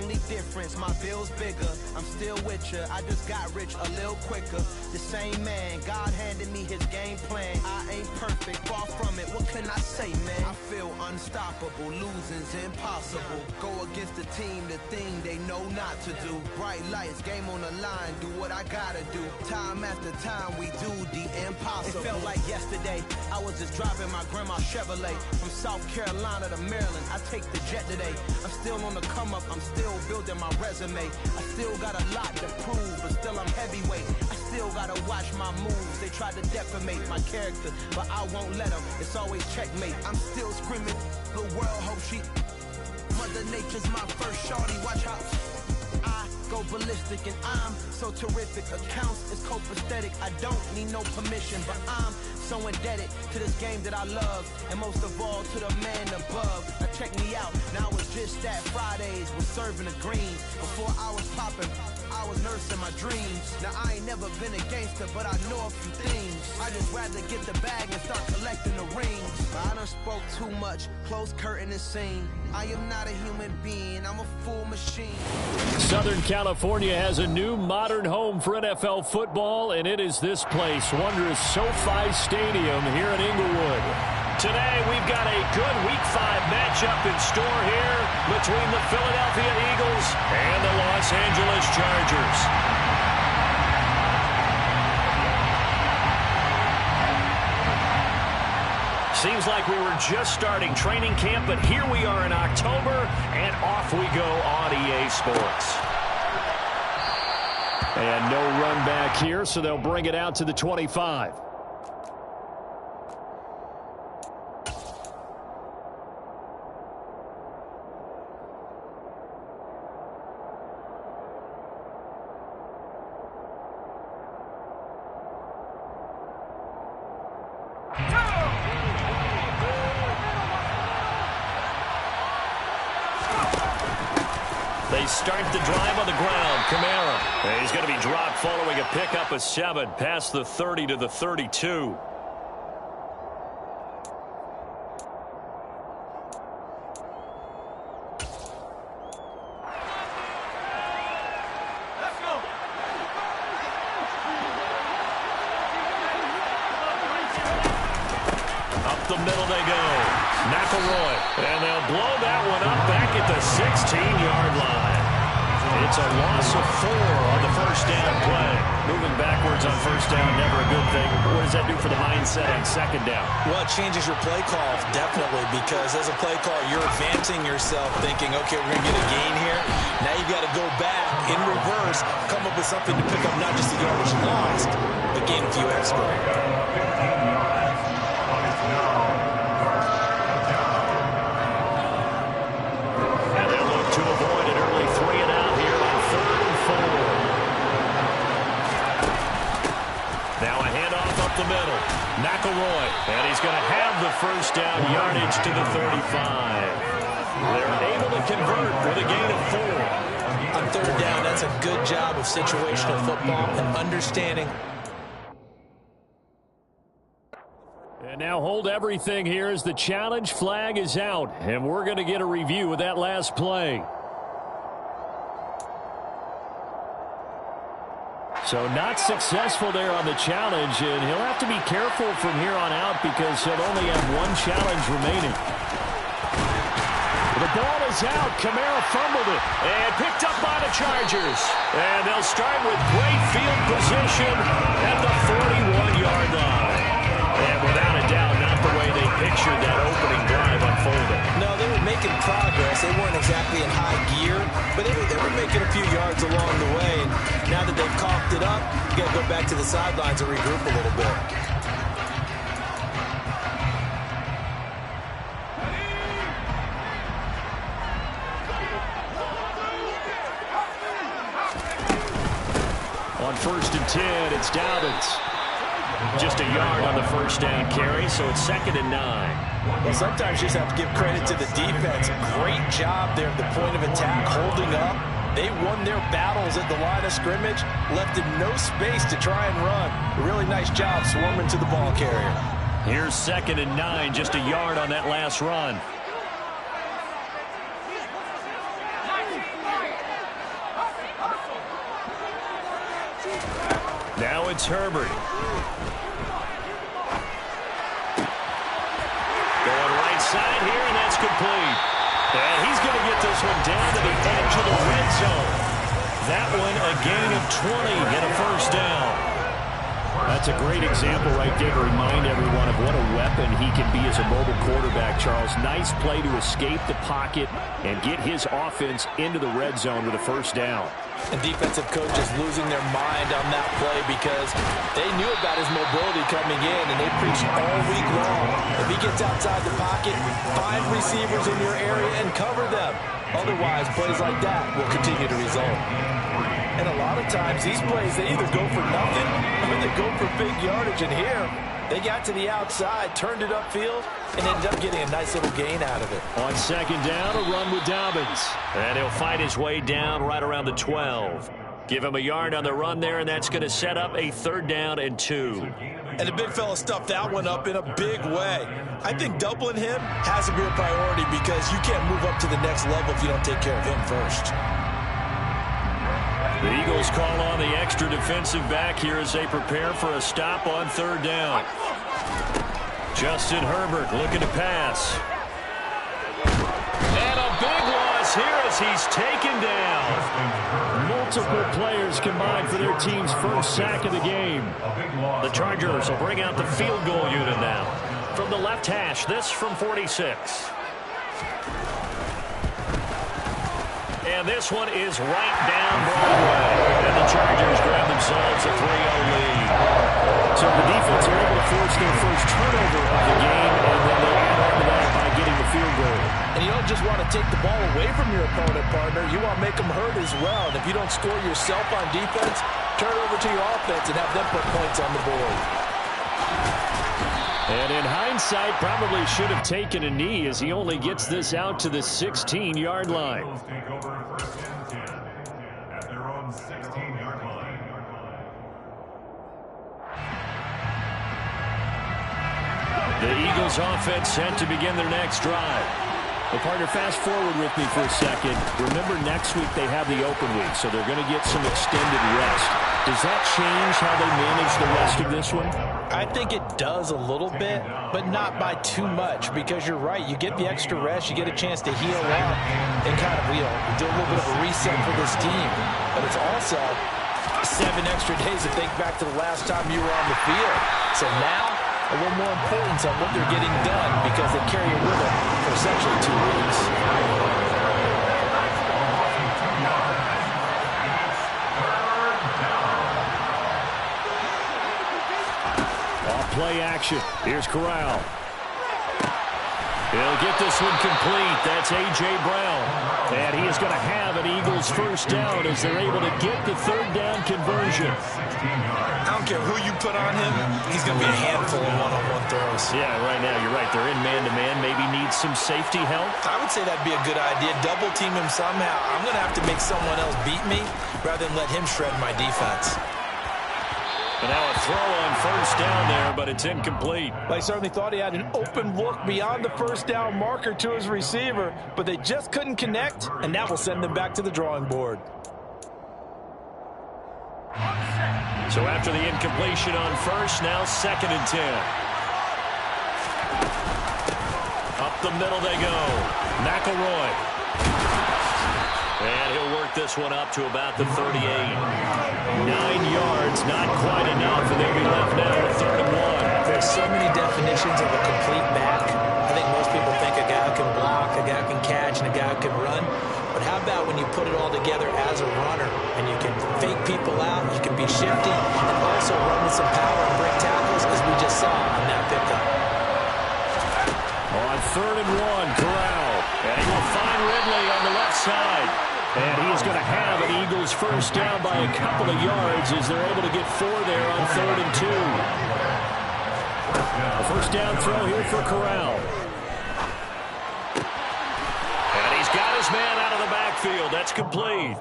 only difference, my bill's bigger. I'm still with ya, I just got rich a little quicker. The same man, God handed me his game plan. I ain't perfect, far from it, what can I say, man? I feel unstoppable, losing's impossible. Go against the team, the thing they know not to do. Bright lights, game on the line, do what I gotta do. Time after time, we do the impossible. It felt like yesterday, I was just driving my grandma's Chevrolet. From South Carolina to Maryland, I take the jet today. I'm still on the come up, I'm still building my resume. I still got a lot to prove, but still I'm heavyweight. I still gotta watch my moves. They tried to defamate my character, but I won't let them. It's always checkmate. I'm still screaming, the world hope she. Mother Nature's my first shorty, watch how I go ballistic and I'm so terrific. Accounts is copacetic, I don't need no permission, but I'm so indebted to this game that I love, and most of all to the man above. Now check me out, now it's just that Fridays was serving the greens. Before I was popping, I was nursing my dreams. Now I ain't never been a gangster, but I know a few things. I just rather get the bag and start collecting the rings. I done spoke too much, close curtain and scene. I am not a human being, I'm a full machine. Southern California has a new modern home for NFL football, and it is this place, wondrous SoFi Stadium here in Inglewood. Today, we've got a good Week 5 matchup in store here between the Philadelphia Eagles and the Los Angeles Chargers. Seems like we were just starting training camp, but here we are in October, and off we go on EA Sports. And no run back here, so they'll bring it out to the 25. They start the drive on the ground. Kamara. And he's going to be dropped following a pickup of 7 past the 30 to the 32. Up the middle they go. McElroy. And they'll blow that one up back at the 16-yard line. It's a loss of 4 on the first down play. Moving backwards on first down, never a good thing. What does that do for the mindset on second down? Well, it changes your play call, definitely, because as a play call, you're advancing yourself thinking, okay, we're going to get a gain here. Now you've got to go back in reverse, come up with something to pick up not just the yardage lost, but gain a few extra. To avoid an early 3-and-out here on 3rd and 4. Now a handoff up the middle. McElroy. And he's going to have the first down yardage to the 35. They're able to convert with a gain of 4. On 3rd down, that's a good job of situational football and understanding. And now hold everything here as the challenge flag is out. And we're going to get a review of that last play. So not successful there on the challenge. And he'll have to be careful from here on out because he'll only have one challenge remaining. The ball is out. Kamara fumbled it. And picked up by the Chargers. And they'll start with great field position at the 41-yard line. And without a doubt, not the way they pictured that opening drive unfolding. No, they were making progress. They weren't exactly in high gear, but they were making a few yards along the way. And now that they've coughed it up, you got to go back to the sidelines and regroup a little bit. On 1st and 10, it's Dobbins. Just a yard on the first down carry, so it's 2nd and 9. Well, sometimes you just have to give credit to the defense. Great job there at the point of attack, holding up. They won their battles at the line of scrimmage, left them no space to try and run. A really nice job swarming to the ball carrier. Here's 2nd and 9, just a yard on that last run. Now it's Herbert. Going right side here, and that's complete. And he's going to get this one down to the edge of the red zone. That one a gain of 20 and a first down. That's a great example right there to remind everyone of what a weapon he can be as a mobile quarterback, Charles. Nice play to escape the pocket and get his offense into the red zone with a first down. And defensive coaches losing their mind on that play because they knew about his mobility coming in, and they preached all week long. If he gets outside the pocket, find receivers in your area and cover them. Otherwise, plays like that will continue to result. And a lot of times, these plays, they either go for nothing or they go for big yardage. And here, they got to the outside, turned it upfield, and ended up getting a nice little gain out of it. On second down, a run with Dobbins. And he'll fight his way down right around the 12. Give him a yard on the run there, and that's going to set up a 3rd down and 2. And the big fella stuffed that one up in a big way. I think doubling him has to be a priority because you can't move up to the next level if you don't take care of him first. The Eagles call on the extra defensive back here as they prepare for a stop on 3rd down. Justin Herbert looking to pass. And a big loss here as he's taken down. Multiple players combined for their team's first sack of the game. The Chargers will bring out the field goal unit now. From the left hash, this from 46. And this one is right down Broadway. And the Chargers grab themselves a 3-0 lead. So the defense are able to force their first turnover of the game, and then they add on to that by getting the field goal. And you don't just want to take the ball away from your opponent, partner. You want to make them hurt as well. And if you don't score yourself on defense, turn it over to your offense and have them put points on the board. And in hindsight, probably should have taken a knee as he only gets this out to the 16-yard line. The Eagles offense set to begin their next drive. Well, partner, fast forward with me for a second. Remember, next week they have the open week, so they're going to get some extended rest. Does that change how they manage the rest of this one? I think it does a little bit, but not by too much, because you're right. You get the extra rest. You get a chance to heal up and kind of do a little bit of a reset for this team. But it's also 7 extra days to think back to the last time you were on the field. So now, a little more importance on what they're getting done because they carry it with them for essentially 2 weeks. Off play action. Here's Corral. He'll get this one complete. That's A.J. Brown. And he is going to have an Eagles first down as they're able to get the 3rd down conversion. I don't care who you put on him, he's going to be a handful of one-on-one throws. Yeah, right now, you're right. They're in man-to-man. Maybe needs some safety help. I would say that'd be a good idea. Double team him somehow. I'm going to have to make someone else beat me rather than let him shred my defense. But now a throw on first down there, but it's incomplete. They certainly thought he had an open look beyond the first down marker to his receiver, but they just couldn't connect, and that will send them back to the drawing board. So after the incompletion on first, now 2nd and 10. Up the middle they go. McElroy. And he'll work this one up to about the 38. 9 yards, not quite enough, and they'll be left now with 3rd and 1. There's so many definitions of a complete back. I think most people think a guy who can block, a guy who can catch, and a guy who can run. But how about when you put it all together as a runner, and you can fake people out, you can be shifty, and also run with some power and break tackles, as we just saw on that pickup. On 3rd and 1, Corral. And he will find Ridley on the left side. And he is going to have an Eagles first down by a couple of yards as they're able to get 4 there on 3rd and 2. A first down throw here for Corral. And he's got his man out of the backfield. That's complete.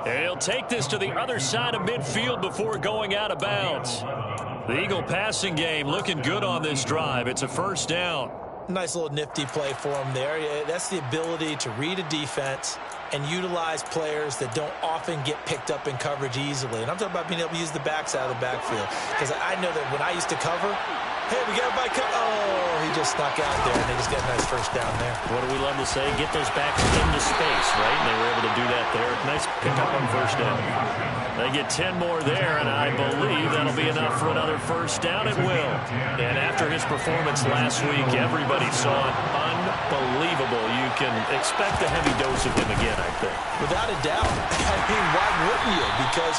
And he'll take this to the other side of midfield before going out of bounds. The Eagle passing game looking good on this drive. It's a first down. Nice little nifty play for him there. That's the ability to read a defense and utilize players that don't often get picked up in coverage easily. And I'm talking about being able to use the backside of the backfield. Because I know that when I used to cover, hey, we got a bike. Oh, he just snuck out there, and they just got a nice first down there. What do we love to say? Get those backs into space, right? And they were able to do that there. Nice pickup on first down. They get 10 more there, and I believe that'll be enough for another first down. It will. And after his performance last week, everybody saw it. Unbelievable. You can expect a heavy dose of him again, I think. Without a doubt. I mean, why wouldn't you? Because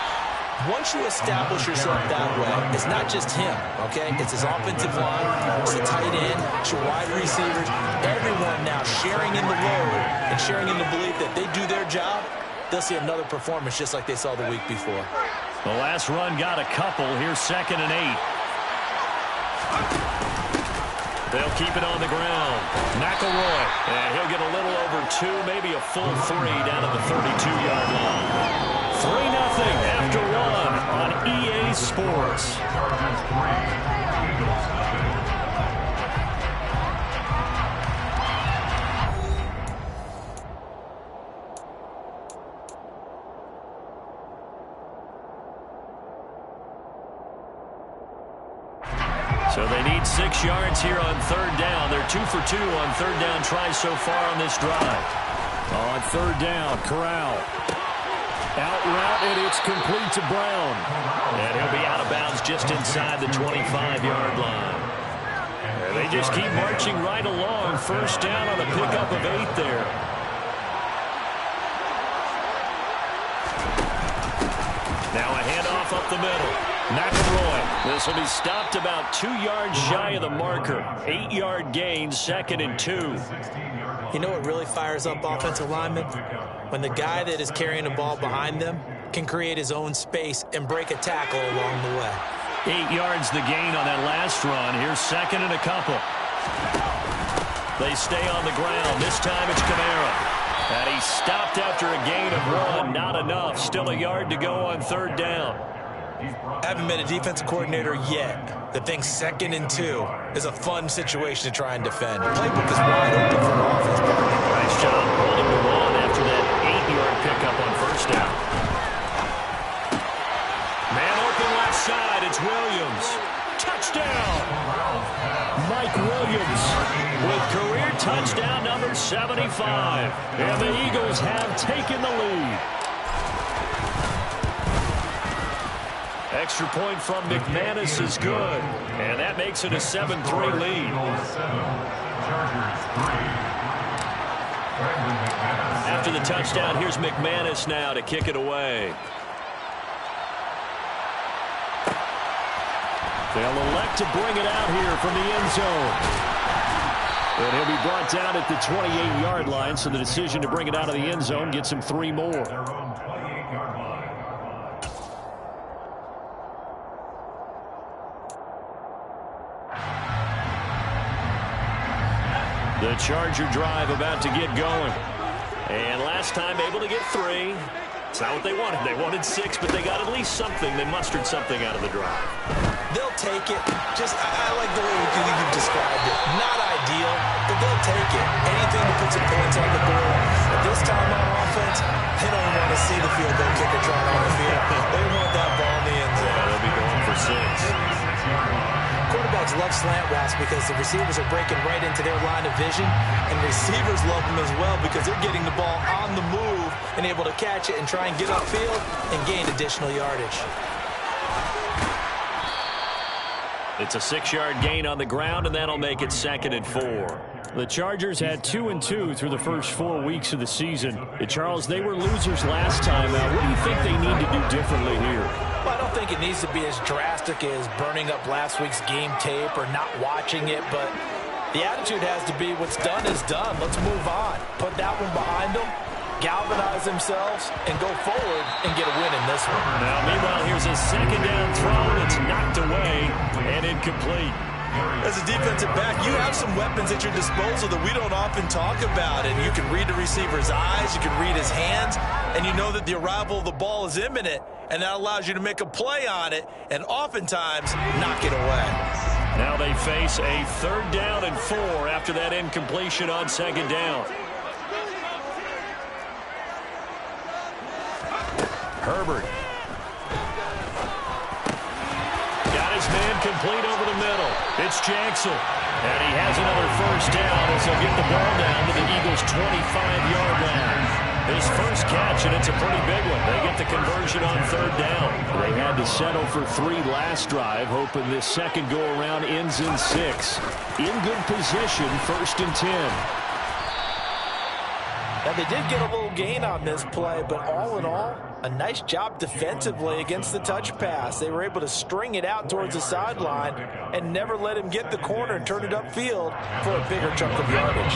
once you establish yourself that way, it's not just him, okay? It's his offensive line, it's the tight end, it's your wide receivers, everyone now sharing in the load and sharing in the belief that they do their job, they'll see another performance just like they saw the week before. The last run got a couple. Here's 2nd and 8. They'll keep it on the ground. McElroy, and he'll get a little over 2, maybe a full 3 down at the 32-yard line. 3-0 after 1 on EA Sports. So they need 6 yards here on 3rd down. They're 2 for 2 on 3rd down tries so far on this drive. On 3rd down, Corral. Out route, and it's complete to Brown. And he'll be out of bounds just inside the 25-yard line. And they just keep marching right along. First down on a pickup of 8 there. Now a handoff up the middle. McElroy. This will be stopped about 2 yards shy of the marker. 8-yard gain, 2nd and 2. You know what really fires up offensive linemen? When the guy that is carrying the ball behind them can create his own space and break a tackle along the way. 8 yards the gain on that last run. Here's 2nd and a couple. They stay on the ground. This time it's Kamara. And he stopped after a gain of 1. Not enough. Still a yard to go on 3rd down. I haven't been a defensive coordinator yet that thinks 2nd and 2 is a fun situation to try and defend. The playbook is wide open for an offense. Nice job holding the ball after that 8-yard pickup on first down. Man open left side. It's Williams. Touchdown. Mike Williams with career touchdown number 75. And the Eagles have taken the lead. Extra point from McManus is good. And that makes it a 7-3 lead. After the touchdown, here's McManus now to kick it away. They'll elect to bring it out here from the end zone. And he'll be brought down at the 28-yard line, so the decision to bring it out of the end zone gets him 3 more. The Charger drive about to get going. And last time able to get 3. It's not what they wanted. They wanted 6, but they got at least something. They mustered something out of the drive. They'll take it. I like the way you've described it. Not ideal, but they'll take it. Anything to put some points on the board. But this time on offense, they don't want to see the field goal kicker trying on the field. They want that ball in the end zone. Yeah, they'll be going for 6. Quarterbacks love slant routes because the receivers are breaking right into their line of vision, and receivers love them as well because they're getting the ball on the move and able to catch it and try and get upfield and gain additional yardage. It's a 6-yard gain on the ground, and that'll make it 2nd and 4. The Chargers had 2-2 through the first 4 weeks of the season. Charles, they were losers last time. What do you think they need to do differently here? Well, I don't think it needs to be as drastic as burning up last week's game tape or not watching it, but the attitude has to be what's done is done. Let's move on. Put that one behind them, galvanize themselves, and go forward and get a win in this one. Now, meanwhile, here's a 2nd down throw that's knocked away and incomplete. As a defensive back, you have some weapons at your disposal that we don't often talk about. And you can read the receiver's eyes, you can read his hands, and you know that the arrival of the ball is imminent, and that allows you to make a play on it and oftentimes knock it away. Now they face a 3rd down and 4 after that incompletion on 2nd down. Herbert. Got his man complete over the middle. It's Jackson. And he has another 1st down as he'll get the ball down to the Eagles' 25-yard line. His first catch, and it's a pretty big one. They get the conversion on 3rd down. They had to settle for 3 last drive, hoping this second go-around ends in 6. In good position, 1st and 10. Now, they did get a little gain on this play, but all in all, a nice job defensively against the touch pass. They were able to string it out towards the sideline and never let him get the corner and turn it upfield for a bigger chunk of yardage.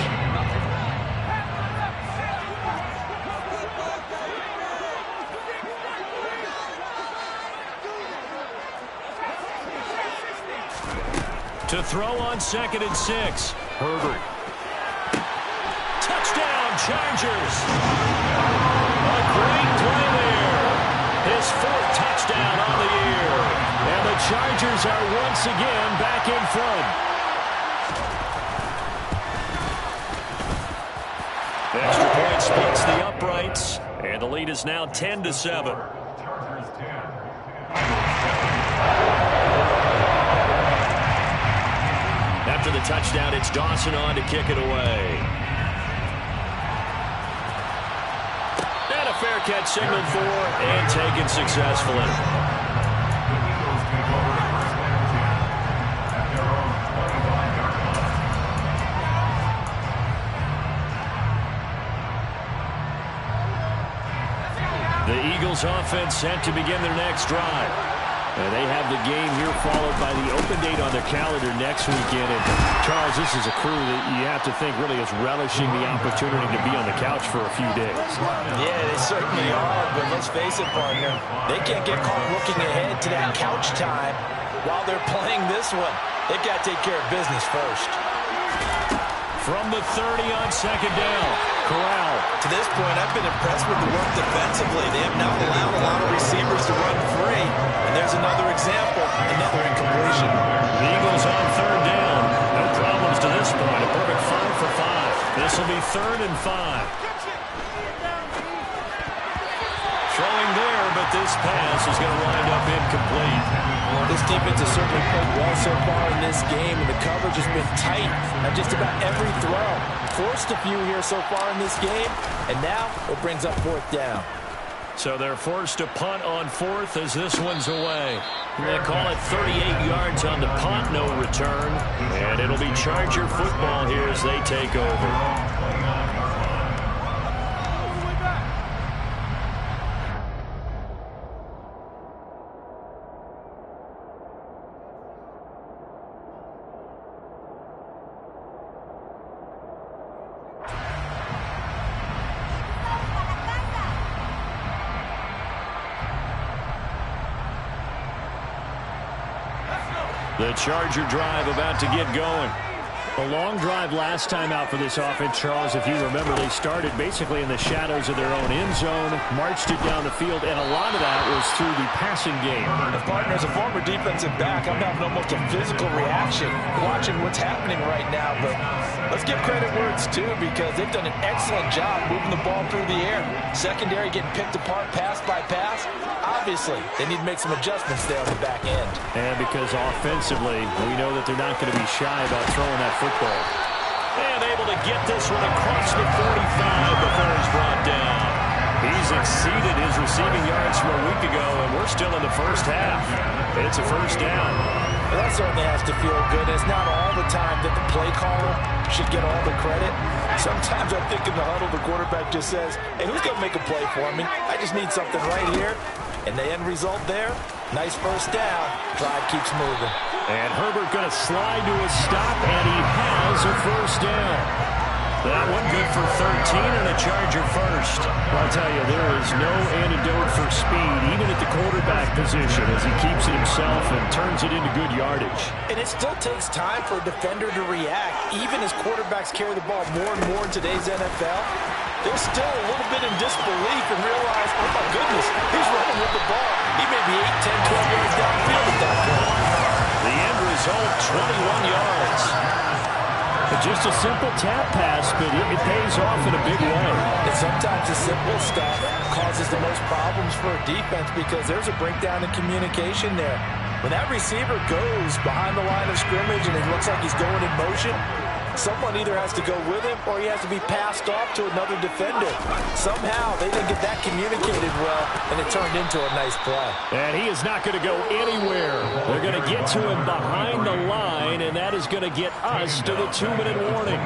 To throw on 2nd and 6. Herbert. Touchdown, Chargers. A great play there. His 4th touchdown on the year. And the Chargers are once again back in front. Extra point splits the uprights. And the lead is now 10-7. After the touchdown, it's Dawson on to kick it away. And a fair catch signaled for and taken successfully. The Eagles offense set to begin their next drive. And they have the game here followed by the open date on their calendar next weekend. And Charles, this is a crew that you have to think really is relishing the opportunity to be on the couch for a few days. Yeah, they certainly are, but let's face it, partner. They can't get caught looking ahead to that couch time while they're playing this one. They've got to take care of business first. From the 30 on 2nd down, Corral. To this point, I've been impressed with the work defensively. They have not allowed a lot of receivers to run free. And there's another example, another incompletion. The Eagles on 3rd down. No problems to this point. A perfect 5 for 5. This will be 3rd and 5. Throwing there, but this pass is going to wind up incomplete. This defense has certainly played well so far in this game, and the coverage has been tight on just about every throw. Forced a few here so far in this game, and now it brings up 4th down. So they're forced to punt on 4th as this one's away. They call it 38 yards on the punt, no return. And it'll be Charger football here as they take over. The Charger drive about to get going. A long drive last time out for this offense, Charles. If you remember, they started basically in the shadows of their own end zone, marched it down the field, and a lot of that was through the passing game. The partner, as a former defensive back, I'm having almost a physical reaction watching what's happening right now. But let's give credit where it's due, because they've done an excellent job moving the ball through the air. Secondary getting picked apart pass by pass. Obviously, they need to make some adjustments there on the back end. And because offensively, we know that they're not going to be shy about throwing that football. And able to get this one across the 45 before he's brought down. He's exceeded his receiving yards from a week ago, and we're still in the first half. It's a 1st down. Well, that certainly has to feel good. It's not all the time that the play caller should get all the credit. Sometimes I think in the huddle, the quarterback just says, hey, who's going to make a play for me? I just need something right here. And the end result there, nice 1st down. Drive keeps moving. And Herbert going to slide to a stop, and he has a 1st down. That one good for 13 and a Charger first. Well, I'll tell you, there is no antidote for speed, even at the quarterback position, as he keeps it himself and turns it into good yardage. And it still takes time for a defender to react, even as quarterbacks carry the ball more and more in today's NFL. They're still a little bit in disbelief and realize, oh my goodness, he's running with the ball. He may be 8, 10, 12 yards downfield at that point. The end home 21 yards. Just a simple tap pass, but it pays off in a big way. And sometimes the simple stuff causes the most problems for a defense because there's a breakdown in communication there. When that receiver goes behind the line of scrimmage and it looks like he's going in motion, someone either has to go with him or he has to be passed off to another defender. Somehow they didn't get that communicated well, and it turned into a nice play. And he is not going to go anywhere. They're going to get to him behind the line, and that is going to get us to the 2-minute warning.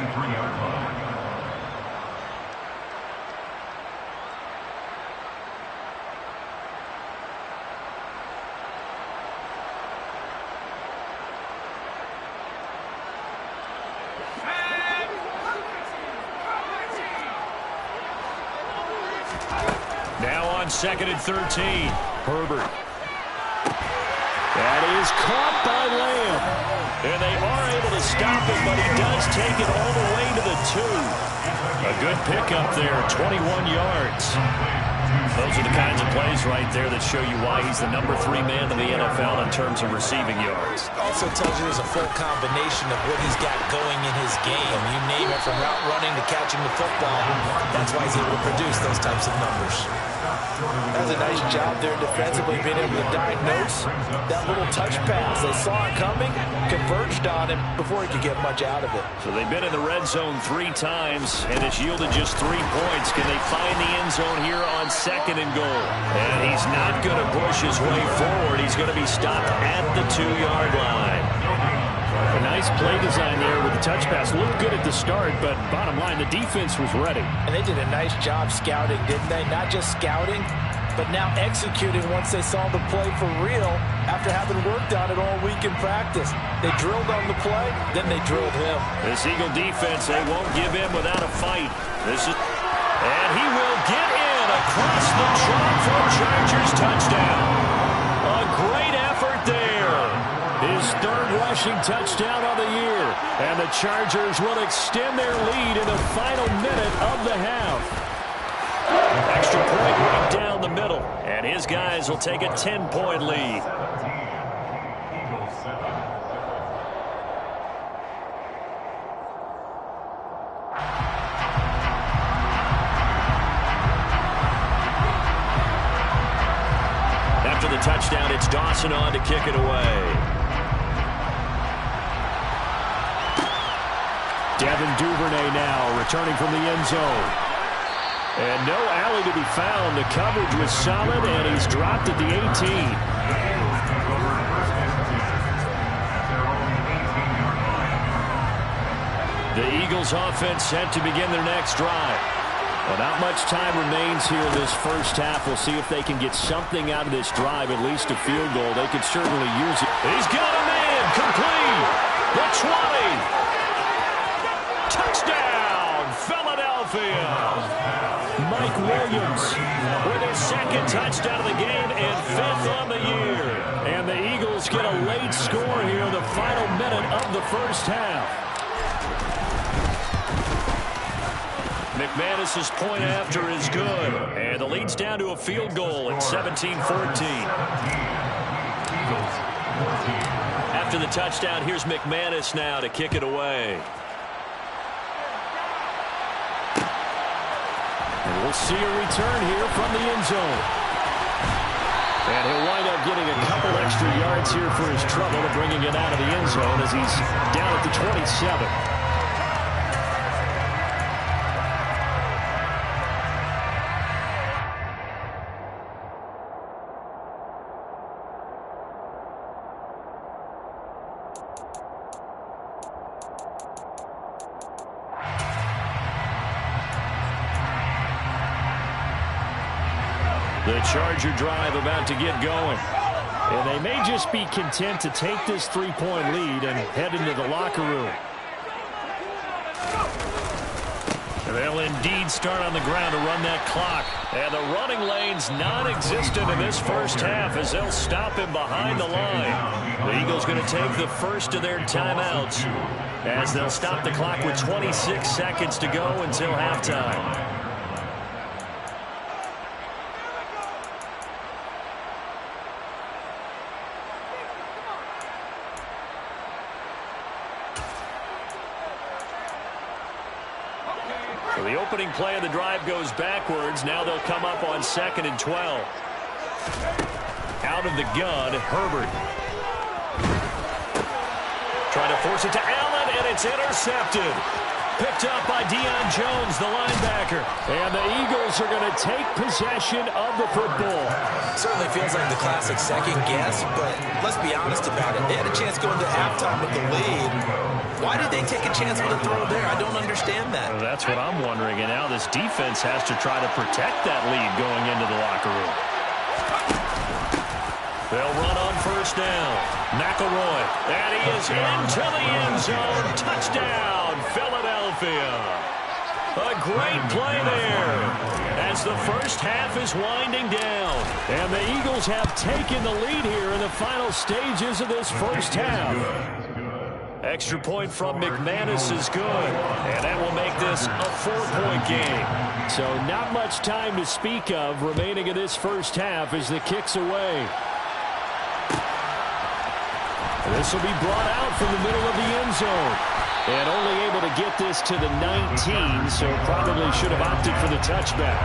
Second and 13. Herbert. That is caught by Lamb. And they are able to stop him, but he does take it all the way to the 2. A good pickup there, 21 yards. Those are the kinds of plays right there that show you why he's the number 3 man in the NFL in terms of receiving yards. Also tells you there's a full combination of what he's got going in his game. You name it, from route running to catching the football. That's why he's able to produce those types of numbers. That was a nice job there defensively, being able to diagnose that little touch pass. They saw it coming, converged on him before he could get much out of it. So they've been in the red zone 3 times, and it's yielded just 3 points. Can they find the end zone here on 2nd and goal? And he's not going to push his way forward. He's going to be stopped at the 2-yard line. A nice play design there with the touch pass. Looked good at the start, but bottom line, the defense was ready. And they did a nice job scouting, didn't they? Not just scouting, but now executing once they saw the play for real after having worked on it all week in practice. They drilled on the play, then they drilled him. This Eagle defense, they won't give in without a fight. And he will get in across the chalk for a Chargers touchdown. A great effort there. His 3rd rushing touchdown of the year. And the Chargers will extend their lead in the final minute of the half. Extra point right down the middle. And his guys will take a 10-point lead. After the touchdown, it's Dawson on to kick it away. Devin Duvernay now returning from the end zone. And no alley to be found. The coverage was solid, and he's dropped at the 18. The Eagles offense set to begin their next drive. Well, not much time remains here in this first half. We'll see if they can get something out of this drive, at least a field goal. They could certainly use it. He's got a man complete. The 20. Touchdown, Philadelphia. Mike Williams with his 2nd touchdown of the game and 5th on the year. And the Eagles get a late score here in the final minute of the first half. McManus's point after is good. And the lead's down to a field goal at 17-14. After the touchdown, here's McManus now to kick it away. And we'll see a return here from the end zone. And he'll wind up getting a couple extra yards here for his trouble and bringing it out of the end zone as he's down at the 27. The Charger drive about to get going. And they may just be content to take this 3-point lead and head into the locker room. They'll indeed start on the ground to run that clock. And the running lane's non-existent in this first half as they'll stop him behind the line. The Eagles going to take the first of their timeouts as they'll stop the clock with 26 seconds to go until halftime. The opening play of the drive goes backwards. Now they'll come up on 2nd and 12. Out of the gun, Herbert. Trying to force it to Allen, and it's intercepted. Picked up by Deion Jones, the linebacker. And the Eagles are going to take possession of the football. Certainly feels like the classic second guess, but let's be honest about it. They had a chance going to halftime with the lead. Why did they take a chance with a throw there? I don't understand that. Well, that's what I'm wondering. And now this defense has to try to protect that lead going into the locker room. They'll run on 1st down. McElroy. And he is into the end zone. Touchdown, Philadelphia. A great play there as the first half is winding down. And the Eagles have taken the lead here in the final stages of this first half. Extra point from McManus is good. And that will make this a 4-point game. So not much time to speak of remaining in this first half as the kick's away. This will be brought out from the middle of the end zone. And only able to get this to the 19, so probably should have opted for the touchback.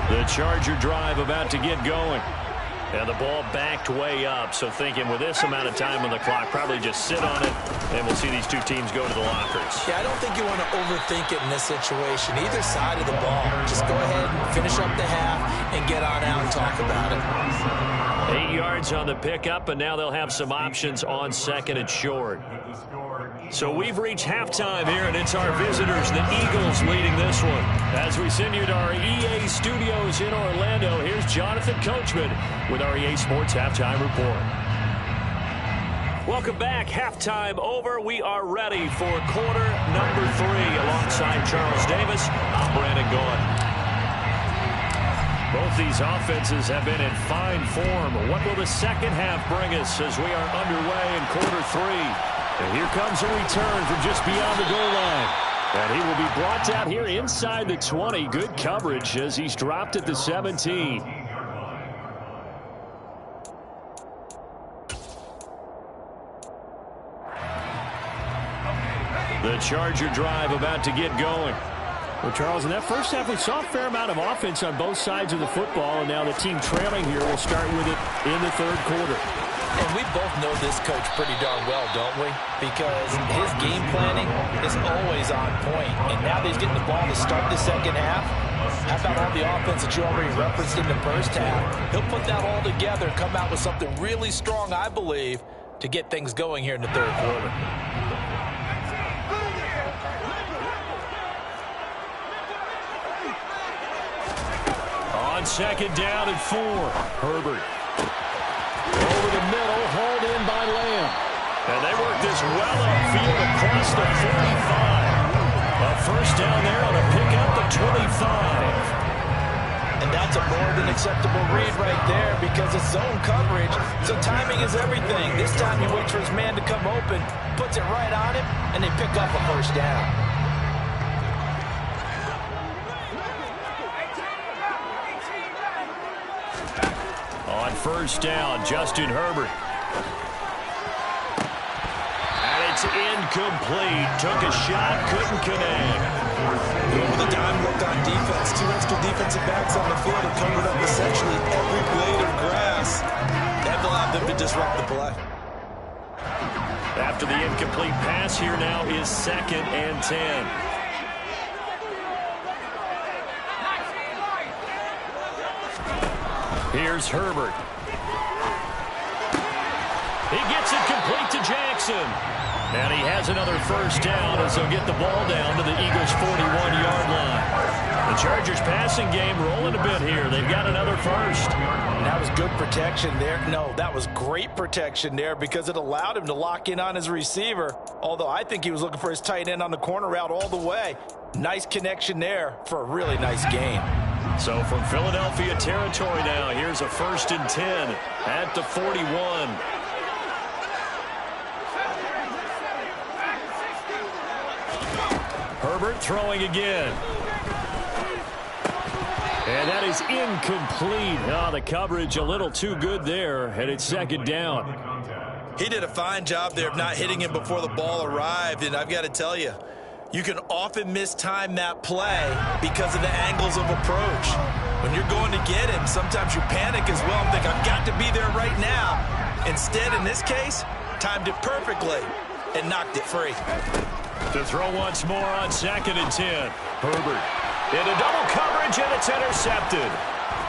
The Charger drive about to get going. And the ball backed way up, so thinking with this amount of time on the clock, probably just sit on it, and we'll see these two teams go to the lockers. Yeah, I don't think you want to overthink it in this situation. Either side of the ball. Just go ahead and finish up the half and get on out and talk about it. 8 yards on the pickup, and now they'll have some options on 2nd and short. So we've reached halftime here, and it's our visitors, the Eagles, leading this one. As we send you to our EA studios in Orlando, here's Jonathan Coachman with our EA Sports Halftime Report. Welcome back. Halftime over. We are ready for quarter number 3. Alongside Charles Davis, I'm Brandon Gaudin. Both these offenses have been in fine form. What will the second half bring us as we are underway in quarter 3? And here comes a return from just beyond the goal line. And he will be brought down here inside the 20. Good coverage as he's dropped at the 17. The Charger drive about to get going. Well, Charles, in that first half, we saw a fair amount of offense on both sides of the football, and now the team trailing here will start with it in the third quarter. And we both know this coach pretty darn well, don't we? Because his game planning is always on point. And now that he's getting the ball to start the second half, how about all the offense that you already referenced in the first half? He'll put that all together and come out with something really strong, I believe, to get things going here in the third quarter. On 2nd down and 4, Herbert. Over the middle, hauled in by Lamb. And they work this well upfield across the 45. A first down there on a pickup of 25. And that's a more than acceptable read right there because it's zone coverage, so timing is everything. This time he waits for his man to come open, puts it right on him, and they pick up a first down. On first down, Justin Herbert. And it's incomplete. Took a shot, couldn't connect. With a dime look on defense, 2 extra defensive backs on the field and covered up essentially every blade of grass. That allowed them to disrupt the play. After the incomplete pass, here now is 2nd and 10. Here's Herbert. He gets it complete to Jackson. And he has another first down as they'll get the ball down to the Eagles' 41-yard line. The Chargers passing game rolling a bit here. They've got another first. And that was good protection there. No, that was great protection there because it allowed him to lock in on his receiver. Although I think he was looking for his tight end on the corner route all the way. Nice connection there for a really nice gain. So from Philadelphia territory now, here's a 1st and 10 at the 41. Herbert throwing again. And that is incomplete. Oh, the coverage a little too good there, and it's 2nd down. He did a fine job there of not hitting him before the ball arrived, and I've got to tell you, you can often mistime that play because of the angles of approach. When you're going to get him, sometimes you panic as well and think, I've got to be there right now. Instead, in this case, timed it perfectly and knocked it free. To throw once more on 2nd and 10. Herbert into double coverage, and it's intercepted.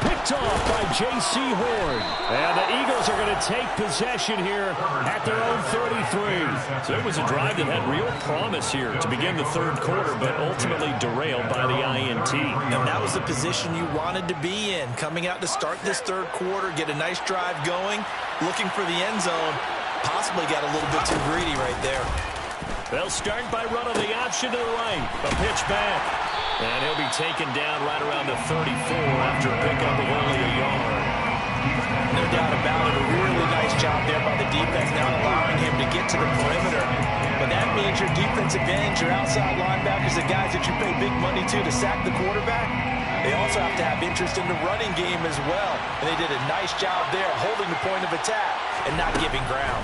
Picked off by J.C. Horn. And the Eagles are going to take possession here at their own 33. So it was a drive that had real promise here to begin the third quarter, but ultimately derailed by the INT. And that was the position you wanted to be in. Coming out to start this third quarter, get a nice drive going, looking for the end zone. Possibly got a little bit too greedy right there. They'll start by running the option to the right. A pitch back. And he'll be taken down right around the 34 after a pickup of only a yard. No doubt about it. A really nice job there by the defense, now allowing him to get to the perimeter. But that means your defensive ends, your outside linebackers, the guys that you pay big money to sack the quarterback, they also have to have interest in the running game as well. And they did a nice job there holding the point of attack and not giving ground.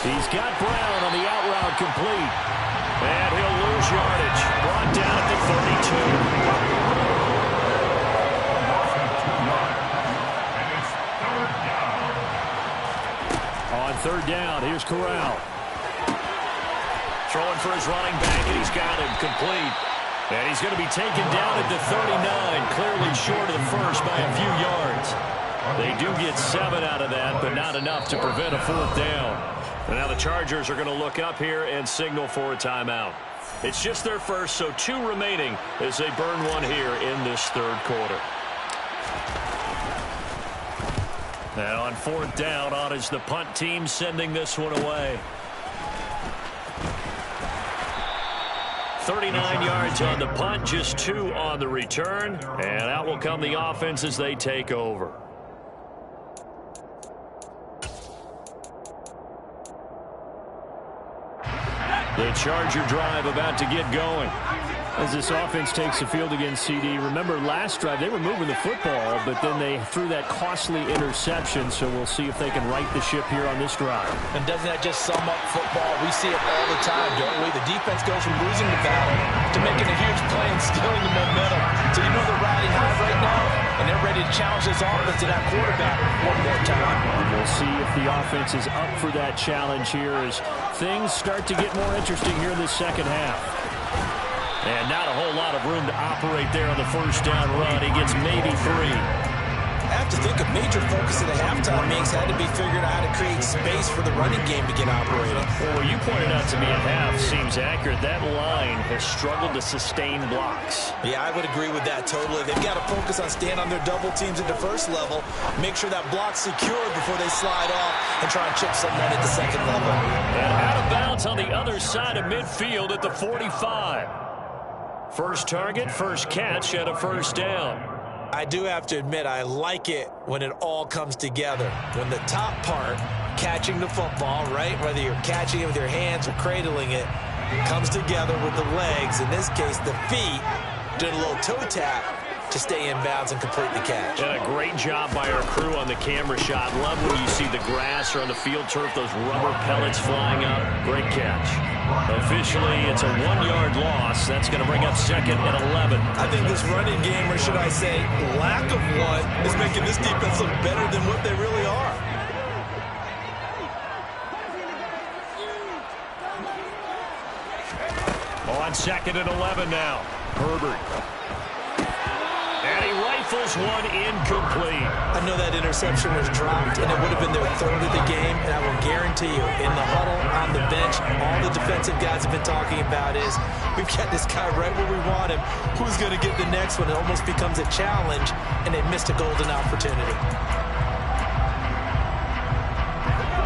He's got Brown on the out route complete. And he'll lose yardage. Brought down at the 32. On 3rd down, here's Corral. Throwing for his running back, and he's got him complete. And he's going to be taken down at the 39, clearly short of the first by a few yards. They do get 7 out of that, but not enough to prevent a 4th down. And now the Chargers are going to look up here and signal for a timeout. It's just their first, so 2 remaining as they burn one here in this third quarter. And on 4th down, on is the punt team sending this one away. 39 yards on the punt, just 2 on the return. And out will come the offense as they take over. The Charger drive about to get going. As this offense takes the field against CD, remember last drive they were moving the football, but then they threw that costly interception, so we'll see if they can right the ship here on this drive. And doesn't that just sum up football? We see it all the time, don't we? The defense goes from losing the battle to making a huge play and stealing the momentum. So you know they're riding high right now, and they're ready to challenge this offense to that quarterback one more time. We'll see if the offense is up for that challenge here as things start to get more interesting here in the second half. And not a whole lot of room to operate there on the 1st down run. He gets maybe 3. I have to think a major focus of the halftime mix had to be figuring out how to create space for the running game to get operating. Well, you pointed out to me at half seems accurate. That line has struggled to sustain blocks. Yeah, I would agree with that totally. They've got to focus on staying on their double teams at the first level, make sure that block's secured before they slide off and try and chip someone at the second level. And out of bounds on the other side of midfield at the 45. First target, first catch, and a 1st down. I do have to admit, I like it when it all comes together. When the top part, catching the football, right, whether you're catching it with your hands or cradling it, comes together with the legs, in this case the feet, did a little toe tap to stay in bounds and complete the catch. And a great job by our crew on the camera shot. Love when you see the grass or on the field turf, those rubber pellets flying up. Great catch. Officially, it's a 1-yard loss. That's going to bring up 2nd and 11. I think this running game, or should I say lack of one, is making this defense look better than what they really are. On 2nd and 11 now. Herbert. And he rifles one incomplete. I know that interception was dropped, and it would have been their 3rd of the game, and I will guarantee you, in the huddle, on the bench, all the defensive guys have been talking about is, we've got this guy right where we want him. Who's going to get the next one? It almost becomes a challenge, and they missed a golden opportunity.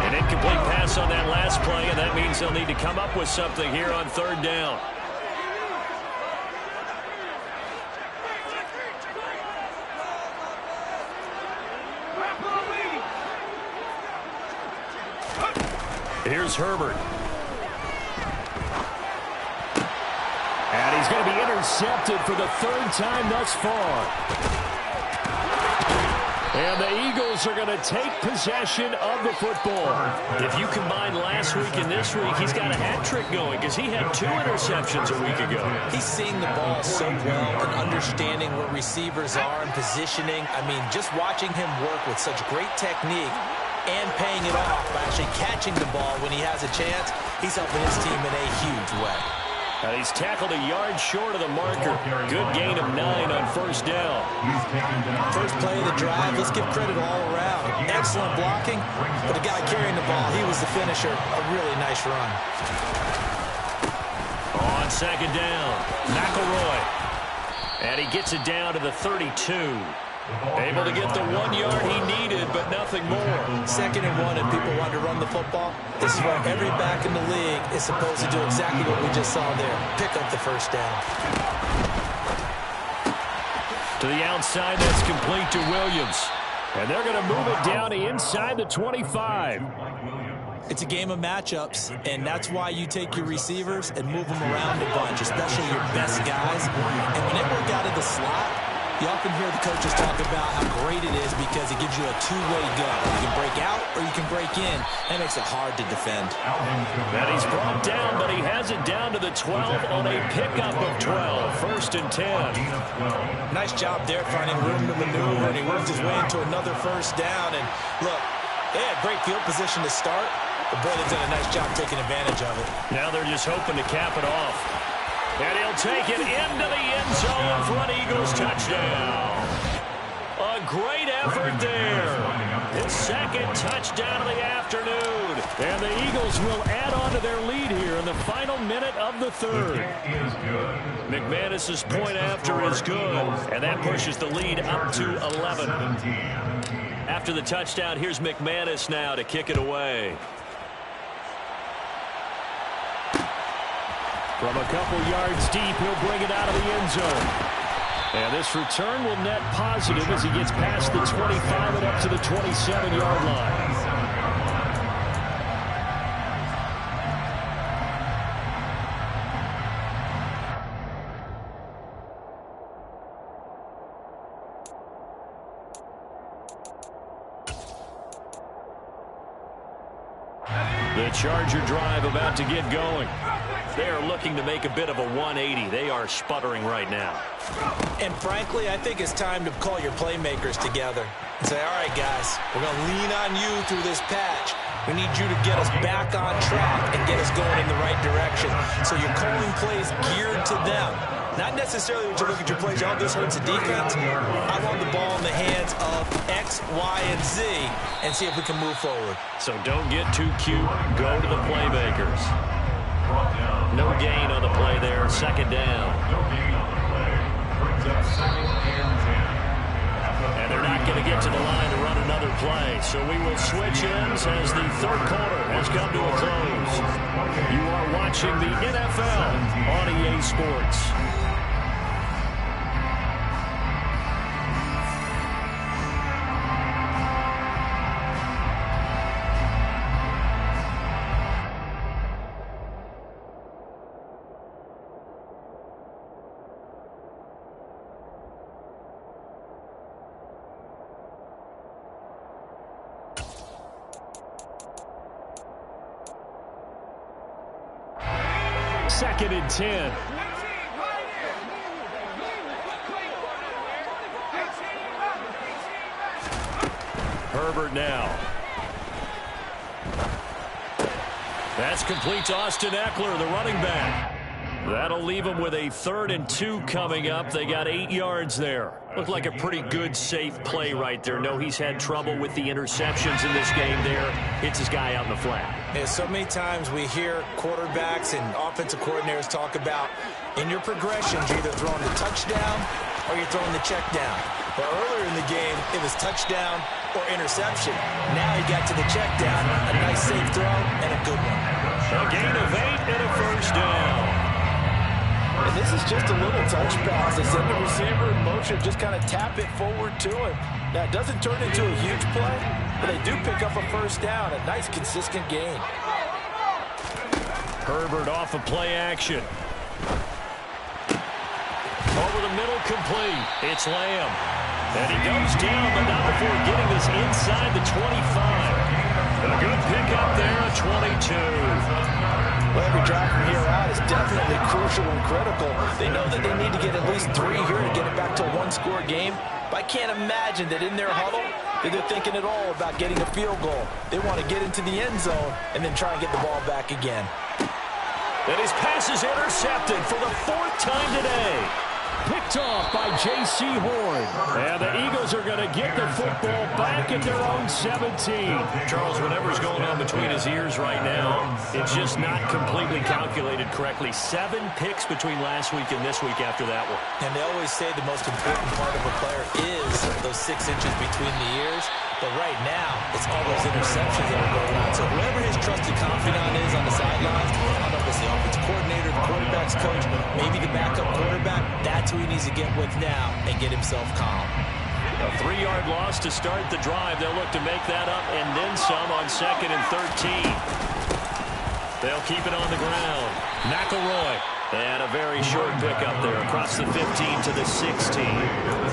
An incomplete pass on that last play, and that means they'll need to come up with something here on 3rd down. Here's Herbert. And he's going to be intercepted for the 3rd time thus far. And the Eagles are going to take possession of the football. If you combine last week and this week, he's got a hat trick going because he had 2 interceptions a week ago. He's seeing the ball so well and understanding where receivers are and positioning. I mean, just watching him work with such great technique and paying it off by actually catching the ball when he has a chance, he's helping his team in a huge way. And he's tackled a yard short of the marker. Good gain of 9 on first down. First play of the drive, let's give credit all around. Excellent blocking, but the guy carrying the ball, he was the finisher. A really nice run. On second down, McElroy. And he gets it down to the 32. Able to get the 1 yard he needed, but nothing more. Second and 1, and people want to run the football. This is where every back in the league is supposed to do exactly what we just saw there. Pick up the first down. To the outside, that's complete to Williams. And they're going to move it down inside the 25. It's a game of matchups, and that's why you take your receivers and move them around a bunch, especially your best guys. And when they work out of the slot, you often hear the coaches talk about how great it is because it gives you a two-way go. You can break out or you can break in. That makes it hard to defend. And he's brought down, but he has it down to the 12 on a pickup of 12. First and 10. Nice job there finding room to maneuver, and he worked his way into another first down. And look, they had great field position to start, but boy, they've done a nice job taking advantage of it. Now they're just hoping to cap it off. And he'll take it into the end zone for an Eagles touchdown. A great effort there. His second touchdown of the afternoon. And the Eagles will add on to their lead here in the final minute of the third. McManus's point after is good, and that pushes the lead up to 11. After the touchdown, here's McManus now to kick it away. From a couple yards deep, he'll bring it out of the end zone. And this return will net positive as he gets past the 25 and up to the 27-yard line. The Charger drive about to get going. They are looking to make a bit of a 180. They are sputtering right now. And frankly, I think it's time to call your playmakers together and say, all right, guys, we're going to lean on you through this patch. We need you to get us back on track and get us going in the right direction. So you're calling plays geared to them. Not necessarily when you look at your plays, oh, this hurts the defense. I want the ball in the hands of X, Y, and Z and see if we can move forward. So don't get too cute. Go to the playmakers. No gain on the play there. Second down. And they're not going to get to the line to run another play. So we will switch ends as the third quarter has come to a close. You are watching the NFL on EA Sports. Second and 10. Herbert now. That's complete to Austin Eckler, the running back. That'll leave him with a 3rd and 2 coming up. They got 8 yards there. Looked like a pretty good, safe play right there. No, he's had trouble with the interceptions in this game there. Hits his guy out in the flat. Yeah, so many times we hear quarterbacks and offensive coordinators talk about in your progressions, you're either throwing the touchdown or you're throwing the check down. But earlier in the game, it was touchdown or interception. Now he got to the check down, a nice safe throw, and a good one. A gain of 8 and a first down. And this is just a little touch pass. They send the receiver in motion, just kind of tap it forward to him. Now, it doesn't turn into a huge play, but they do pick up a first down. A nice, consistent gain. Herbert off of play action. Over the middle, complete. It's Lamb. And he goes down, but not before getting this inside the 25. A good pickup there, a 22. Well, every drive from here out is definitely crucial and critical. They know that they need to get at least 3 here to get it back to a one-score game. But I can't imagine that in their huddle that they're thinking at all about getting a field goal. They want to get into the end zone and then try and get the ball back again. And his pass is intercepted for the 4th time today. Picked off by J.C. Horn. And the Eagles are going to get the football back at their own 17. Charles, whatever's going on between his ears right now, it's just not completely calculated correctly. 7 picks between last week and this week after that one. And they always say the most important part of a player is those 6 inches between the ears. But right now, it's all those interceptions that are going on. So whoever his trusted confidant is on the sidelines, I don't know if it's the offensive coordinator, the quarterback's coach, maybe the backup quarterback, that's who he needs to get with now and get himself calm. A 3-yard loss to start the drive. They'll look to make that up and then some on 2nd and 13. They'll keep it on the ground. McElroy. And a very short pickup there across the 15 to the 16.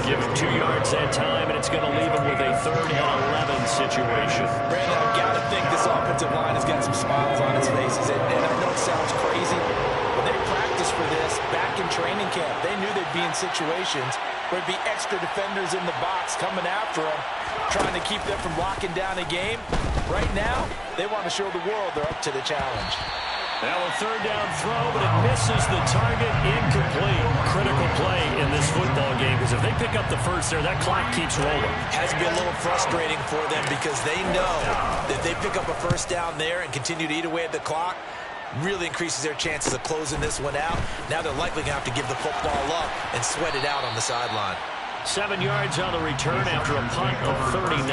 Give him 2 yards that time, and it's going to leave him with a 3rd and 11 situation. Brandon, I've got to think this offensive line has got some smiles on its faces. And I know it sounds crazy, but they practiced for this back in training camp. They knew they'd be in situations where there'd be extra defenders in the box coming after them, trying to keep them from locking down a game. Right now, they want to show the world they're up to the challenge. Now a 3rd down throw, but it misses the target. Incomplete. Critical play in this football game, because if they pick up the first there, that clock keeps rolling. Has to be a little frustrating for them because they know that if they pick up a 1st down there and continue to eat away at the clock, really increases their chances of closing this one out. Now they're likely going to have to give the football up and sweat it out on the sideline. 7 yards on the return after a punt of 39.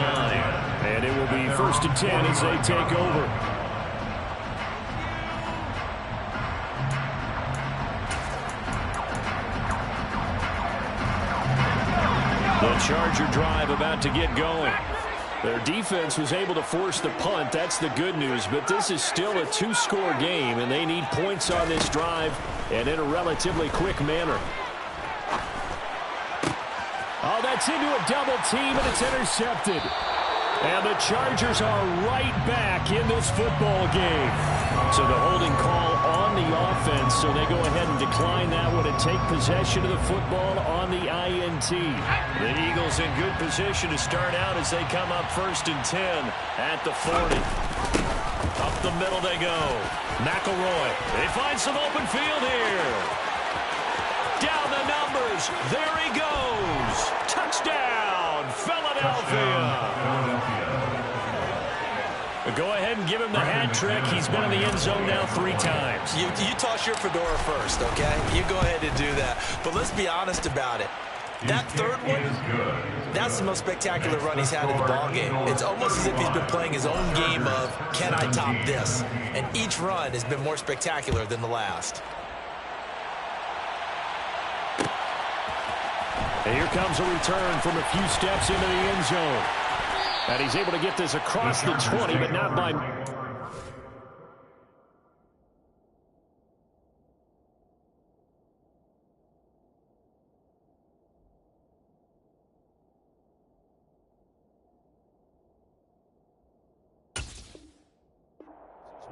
And it will be 1st and 10 as they take over. The Charger drive about to get going. Their defense was able to force the punt. That's the good news. But this is still a 2-score game, and they need points on this drive and in a relatively quick manner. Oh, that's into a double team, and it's intercepted. And the Chargers are right back in this football game. So the holding call on the offense, so they go ahead and decline that one and take possession of the football on the INT. The Eagles in good position to start out as they come up 1st and 10 at the 40. Up the middle they go. McElroy. They find some open field here. Down the numbers. There he goes. Touchdown, Philadelphia. Go ahead and give him the hat trick. He's been in the end zone now 3 times. You toss your fedora first, okay? You go ahead and do that. But let's be honest about it. That 3rd one, that's the most spectacular run he's had in the ballgame. It's almost as if he's been playing his own game of, can I top this? And each run has been more spectacular than the last. And here comes a return from a few steps into the end zone. And he's able to get this across the 20, but not by...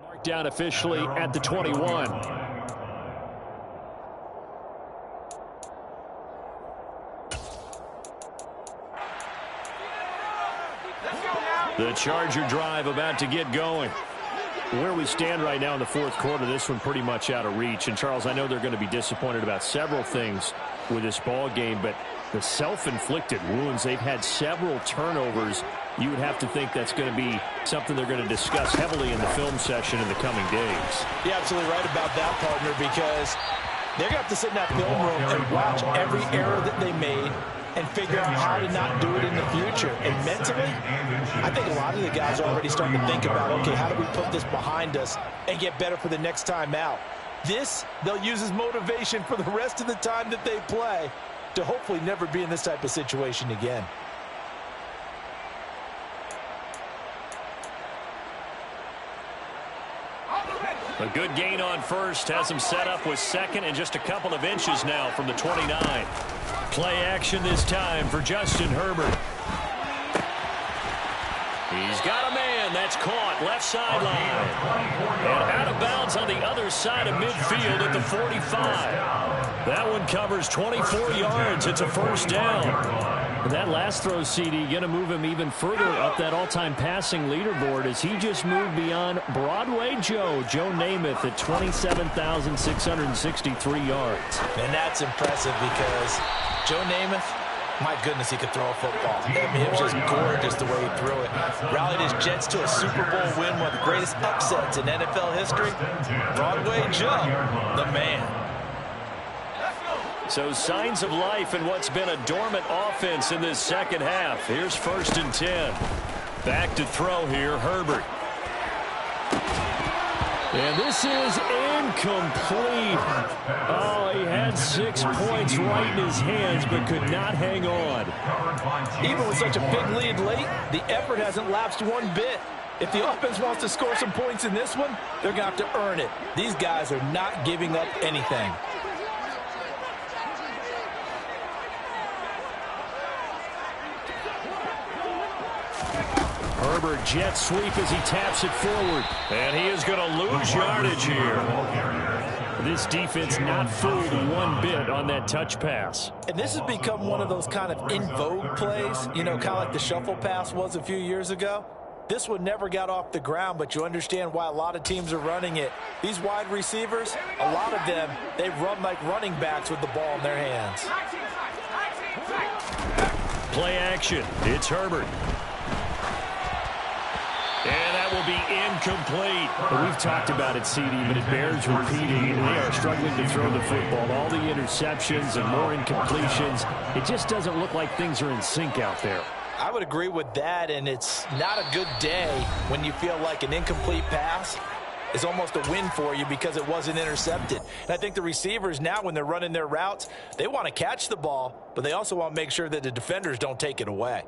Marked down officially at the 21. The Charger drive about to get going. Where we stand right now in the 4th quarter, this one pretty much out of reach. And, Charles, I know they're going to be disappointed about several things with this ball game, but the self-inflicted wounds, they've had several turnovers. You would have to think that's going to be something they're going to discuss heavily in the film session in the coming days. You're absolutely right about that, partner, because they're going to have to sit in that film room and watch every error that they made and figure out how to not do it in the future. And mentally, I think a lot of the guys are already starting to think about, okay, how do we put this behind us and get better for the next time out? This, they'll use as motivation for the rest of the time that they play to hopefully never be in this type of situation again. A good gain on 1st has him set up with 2nd and just a couple of inches now from the 29. Play action this time for Justin Herbert. He's got a man. That's caught. Left sideline. And out of bounds on the other side of midfield at the 45. That one covers 24 yards. It's a first down. And that last throw, CD, going to move him even further up that all-time passing leaderboard as he just moved beyond Broadway Joe Namath at 27,663 yards. And that's impressive because Joe Namath, my goodness, he could throw a football. I mean, it was just gorgeous the way he threw it. Rallied his Jets to a Super Bowl win, one of the greatest upsets in NFL history. Broadway Joe, the man. So signs of life in what's been a dormant offense in this second half. Here's 1st and 10. Back to throw here, Herbert. And this is incomplete. Oh, he had 6 points right in his hands, but could not hang on. Even with such a big lead late, the effort hasn't lapsed one bit. If the offense wants to score some points in this one, they're going to have to earn it. These guys are not giving up anything. Herbert jet sweep as he taps it forward. And he is going to lose yardage here. This defense not fooled one bit on that touch pass. And this has become one of those kind of in vogue plays, you know, kind of like the shuffle pass was a few years ago. This one never got off the ground, but you understand why a lot of teams are running it. These wide receivers, a lot of them, they run like running backs with the ball in their hands. Play action. It's Herbert. And that will be incomplete. We've talked about it, CD, but it bears repeating. They are struggling to throw the football. All the interceptions and more incompletions. It just doesn't look like things are in sync out there. I would agree with that, and it's not a good day when you feel like an incomplete pass is almost a win for you because it wasn't intercepted. And I think the receivers now, when they're running their routes, they want to catch the ball, but they also want to make sure that the defenders don't take it away.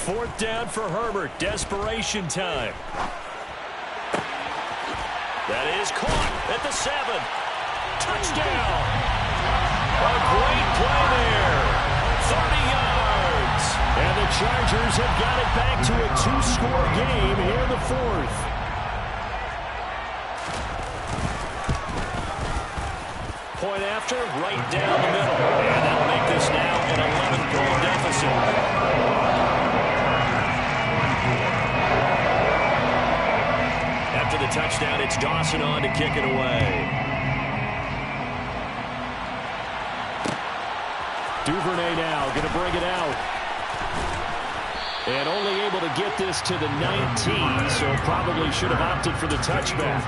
Fourth down for Herbert. Desperation time. That is caught at the 7. Touchdown. A great play there. 30 yards. And the Chargers have got it back to a 2-score game here in the 4th. Point after, right down the middle. And that'll make this now an 11-point deficit. After the touchdown, it's Dawson on to kick it away. Duvernay now going to bring it out. And only able to get this to the 19, so probably should have opted for the touchback.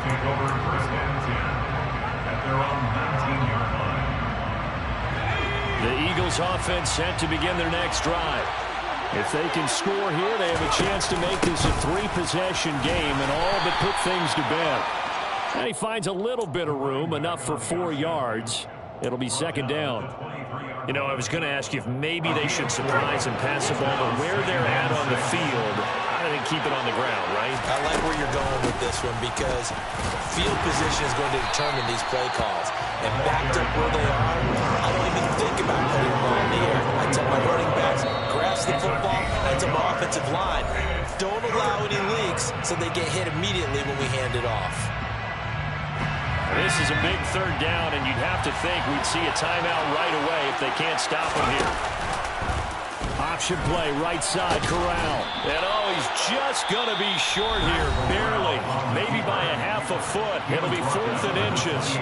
The Eagles offense set to begin their next drive. If they can score here, they have a chance to make this a 3-possession game and all but put things to bed. And he finds a little bit of room, enough for 4 yards. It'll be 2nd down. You know, I was going to ask you if maybe they should surprise and pass the ball, but where they're at on the field, I think keep it on the ground, right? I like where you're going with this one because field position is going to determine these play calls. And backed up where they are, I don't even think about putting the ball in the air. I tell my running backs, grasp the football, and I tell my offensive line, don't allow any leaks so they get hit immediately when we hand it off. This is a big 3rd down, and you'd have to think we'd see a timeout right away if they can't stop them here. Option play, right side, Corral. And oh, he's just going to be short here, barely. Maybe by a half a foot. It'll be 4th and inches.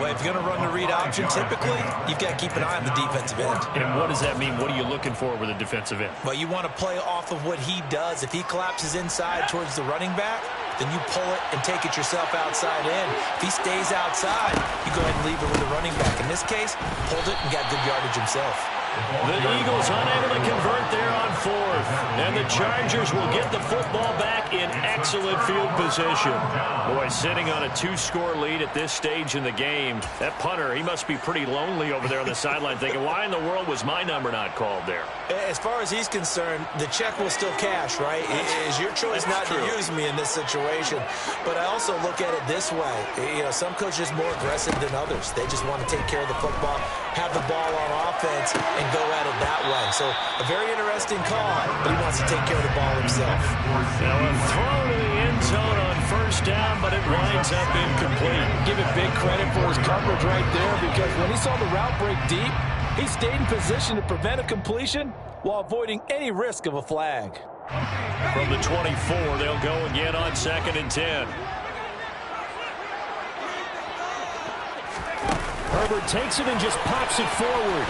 Well, if you're going to run the read option, typically, you've got to keep an eye on the defensive end. And what does that mean? What are you looking for with a defensive end? Well, you want to play off of what he does. If he collapses inside towards the running back, then you pull it and take it yourself outside in. If he stays outside, you go ahead and leave it with the running back. In this case, pulled it and got good yardage himself. The Eagles unable to convert there on fourth. And the Chargers will get the football back in excellent field position. Boy, sitting on a 2-score lead at this stage in the game. That punter, he must be pretty lonely over there on the sideline thinking, why in the world was my number not called there? As far as he's concerned, the check will still cash, right? It is your choice not to use me in this situation. But I also look at it this way. You know, some coaches are more aggressive than others. They just want to take care of the football, have the ball on offense, and go at it that way. So a very interesting call, but he wants to take care of the ball himself. Now a throw to the end zone on first down, but it winds up incomplete. Give it big credit for his coverage right there, because when he saw the route break deep, he stayed in position to prevent a completion while avoiding any risk of a flag. From the 24, they'll go again on 2nd and 10. Herbert takes it and just pops it forward.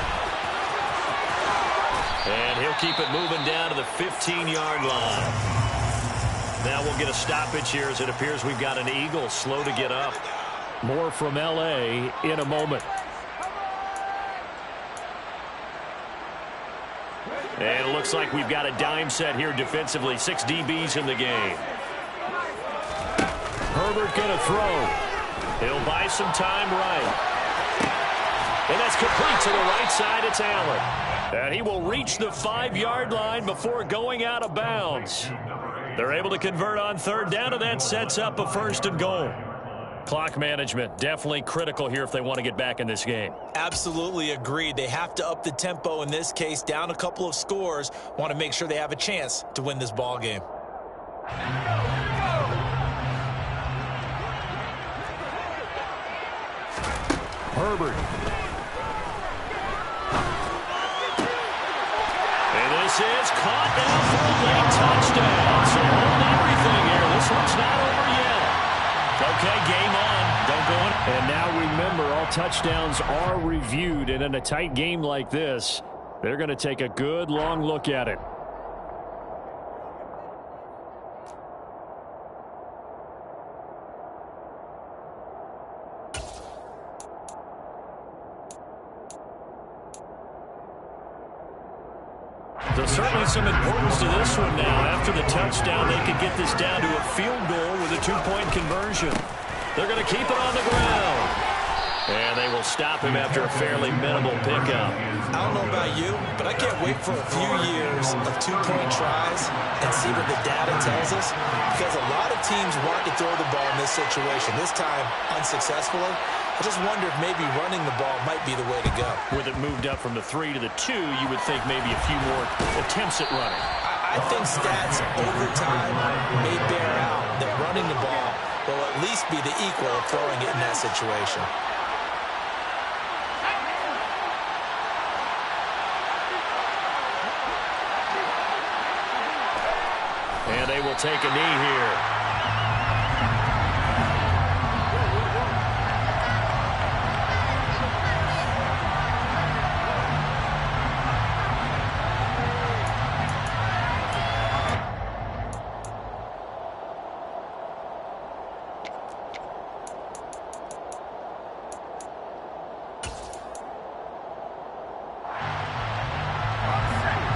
And he'll keep it moving down to the 15-yard line. Now we'll get a stoppage here as it appears we've got an Eagle slow to get up. More from L.A. in a moment. And it looks like we've got a dime set here defensively. 6 DBs in the game. Herbert going to throw. He'll buy some time right. And that's complete to the right side. It's Allen. And he will reach the 5-yard line before going out of bounds. They're able to convert on 3rd down, and that sets up a 1st and goal. Clock management definitely critical here if they want to get back in this game. Absolutely agreed. They have to up the tempo in this case, down a couple of scores. Want to make sure they have a chance to win this ball game. Herbert. And this is caught now for a late touchdown. So hold everything here. This one's not over yet. Okay, game on. Don't go in. And now remember, all touchdowns are reviewed. And in a tight game like this, they're going to take a good long look at it. So certainly some importance to this one now. After the touchdown, they could get this down to a field goal with a 2-point conversion. They're going to keep it on the ground. And they will stop him after a fairly minimal pickup. I don't know about you, but I can't wait for a few years of 2-point tries and see what the data tells us. Because a lot of teams want to throw the ball in this situation. This time, unsuccessfully. I just wonder if maybe running the ball might be the way to go. With it moved up from the 3 to the 2, you would think maybe a few more attempts at running. I think stats over time may bear out that running the ball will at least be the equal of throwing it in that situation. And they will take a knee here.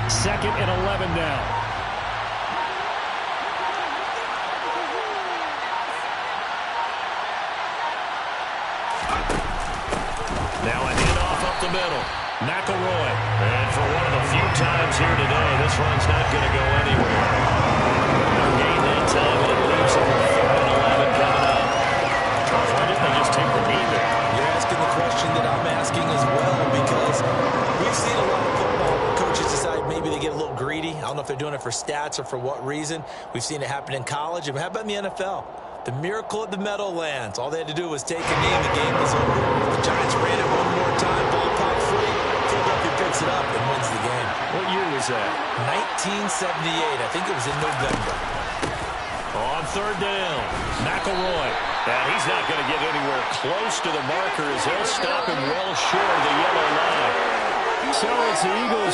Second and 11 now. Now a handoff up the middle. McElroy. And for one of the few times here today, this run's not going to go anywhere. No gain that time, and it leaves them with 3rd and 11 coming up. Why didn't they just take the knee there? You're asking the question that I'm asking as well, because we've seen a lot of football where coaches decide maybe they get a little greedy. I don't know if they're doing it for stats or for what reason. We've seen it happen in college. And how about in the NFL? The miracle of the Meadowlands. All they had to do was take a knee and the game was over. The Giants ran it one more time. Ball popped free. Philadelphia picks it up and wins the game. What year was that? 1978. I think it was in November. On 3rd down, McElroy. And he's not going to get anywhere close to the marker as he'll stop him well short of the yellow line. So it's the Eagles.